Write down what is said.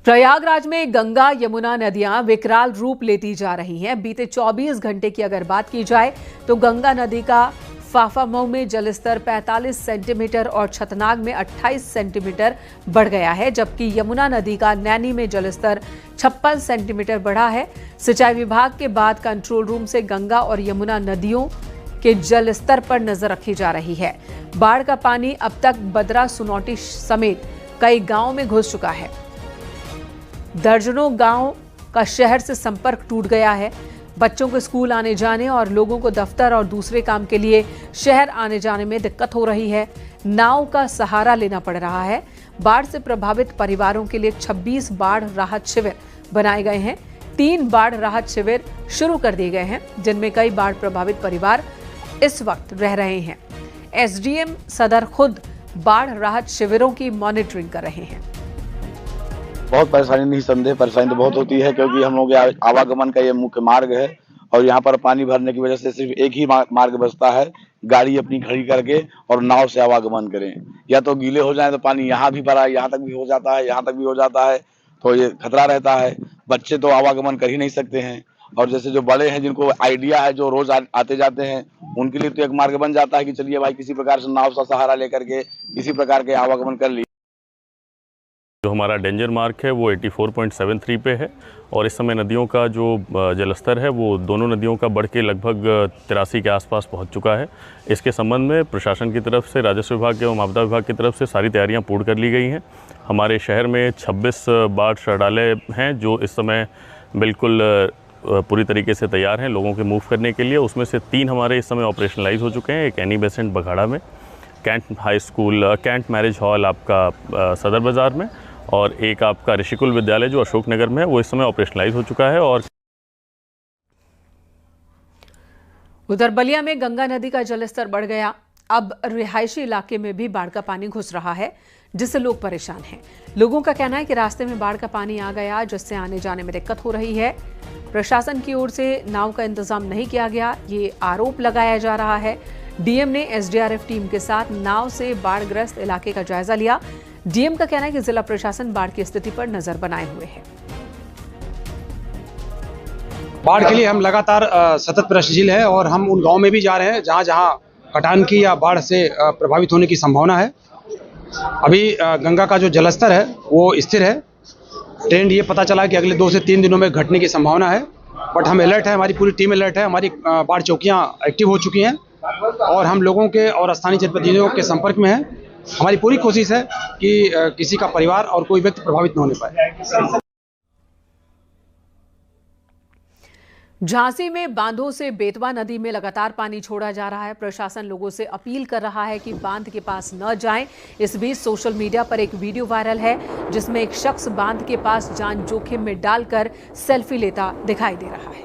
प्रयागराज में गंगा यमुना नदियां विकराल रूप लेती जा रही हैं। बीते 24 घंटे की अगर बात की जाए तो गंगा नदी का फाफामऊ में जलस्तर 45 सेंटीमीटर और छतनाग में 28 सेंटीमीटर बढ़ गया है, जबकि यमुना नदी का नैनी में जलस्तर 56 सेंटीमीटर बढ़ा है। सिंचाई विभाग के बाद कंट्रोल रूम से गंगा और यमुना नदियों के जलस्तर पर नजर रखी जा रही है। बाढ़ का पानी अब तक बदरा सुनौटी समेत कई गांवों में घुस चुका है। दर्जनों गांव का शहर से संपर्क टूट गया है। बच्चों को स्कूल आने जाने और लोगों को दफ्तर और दूसरे काम के लिए शहर आने जाने में दिक्कत हो रही है। नाव का सहारा लेना पड़ रहा है। बाढ़ से प्रभावित परिवारों के लिए 26 बाढ़ राहत शिविर बनाए गए हैं। 3 बाढ़ राहत शिविर शुरू कर दिए गए हैं, जिनमें कई बाढ़ प्रभावित परिवार इस वक्त रह रहे हैं। एसडीएम सदर खुद बाढ़ राहत शिविरों की मॉनिटरिंग कर रहे हैं। बहुत परेशानी, नहीं संदेह परेशानी तो बहुत होती है, क्योंकि हम लोग आवागमन का ये मुख्य मार्ग है और यहाँ पर पानी भरने की वजह से सिर्फ एक ही मार्ग बचता है, गाड़ी अपनी खड़ी करके और नाव से आवागमन करें। या तो गीले हो जाए तो पानी यहाँ भी भरा, यहाँ तक भी हो जाता है, यहाँ तक भी हो जाता है, तो ये खतरा रहता है। बच्चे तो आवागमन कर ही नहीं सकते हैं, और जैसे जो बड़े हैं जिनको आइडिया है, जो रोज आते जाते हैं, उनके लिए तो एक मार्ग बन जाता है कि चलिए भाई किसी प्रकार से नाव का सहारा लेकर के किसी प्रकार के आवागमन कर लिए। जो हमारा डेंजर मार्क है वो 84.73 पे है और इस समय नदियों का जो जलस्तर है वो दोनों नदियों का बढ़ के लगभग 83 के आसपास पहुंच चुका है। इसके संबंध में प्रशासन की तरफ से, राजस्व विभाग एवं आपदा विभाग की तरफ से सारी तैयारियां पूर्ण कर ली गई हैं। हमारे शहर में 26 बाढ़ शौचालय हैं जो इस समय बिल्कुल पूरी तरीके से तैयार हैं लोगों के मूव करने के लिए। उसमें से 3 हमारे इस समय ऑपरेशनलाइज हो चुके हैं। एक एनी बेसेंट बघाड़ा में, cantt high school, cantt marriage hall आपका सदर बाज़ार में, और एक आपका ऋषिकुल विद्यालय जो अशोक नगर में है वो इस समय ऑपरेशनलाइज हो चुका है। और उधर बलिया में गंगा नदी का जलस्तर बढ़ गया। अब रिहायशी इलाके में भी बाढ़ का पानी घुस रहा है, जिससे लोग परेशान हैं। लोगों का कहना है कि रास्ते में बाढ़ का पानी आ गया, जिससे आने जाने में दिक्कत हो रही है। प्रशासन की ओर से नाव का इंतजाम नहीं किया गया, ये आरोप लगाया जा रहा है। डीएम ने एसडीआरएफ टीम के साथ नाव से बाढ़ग्रस्त इलाके का जायजा लिया। डीएम का कहना है कि जिला प्रशासन बाढ़ की स्थिति पर नजर बनाए हुए है। बाढ़ के लिए हम लगातार सतत प्रयासशील है और हम उन गांव में भी जा रहे हैं जहां जहां कटान की या बाढ़ से प्रभावित होने की संभावना है। अभी गंगा का जो जलस्तर है वो स्थिर है। ट्रेंड ये पता चला कि अगले 2 से 3 दिनों में घटने की संभावना है, बट हम अलर्ट है, हमारी पूरी टीम अलर्ट है। हमारी बाढ़ चौकियां एक्टिव हो चुकी हैं और हम लोगों के और स्थानीय जनप्रतिनिधियों के संपर्क में हैं। हमारी पूरी कोशिश है कि किसी का परिवार और कोई व्यक्ति प्रभावित न होने पाए। झांसी में बांधों से बेतवा नदी में लगातार पानी छोड़ा जा रहा है। प्रशासन लोगों से अपील कर रहा है कि बांध के पास न जाएं। इस बीच सोशल मीडिया पर एक वीडियो वायरल है जिसमें एक शख्स बांध के पास जान जोखिम में डालकर सेल्फी लेता दिखाई दे रहा है।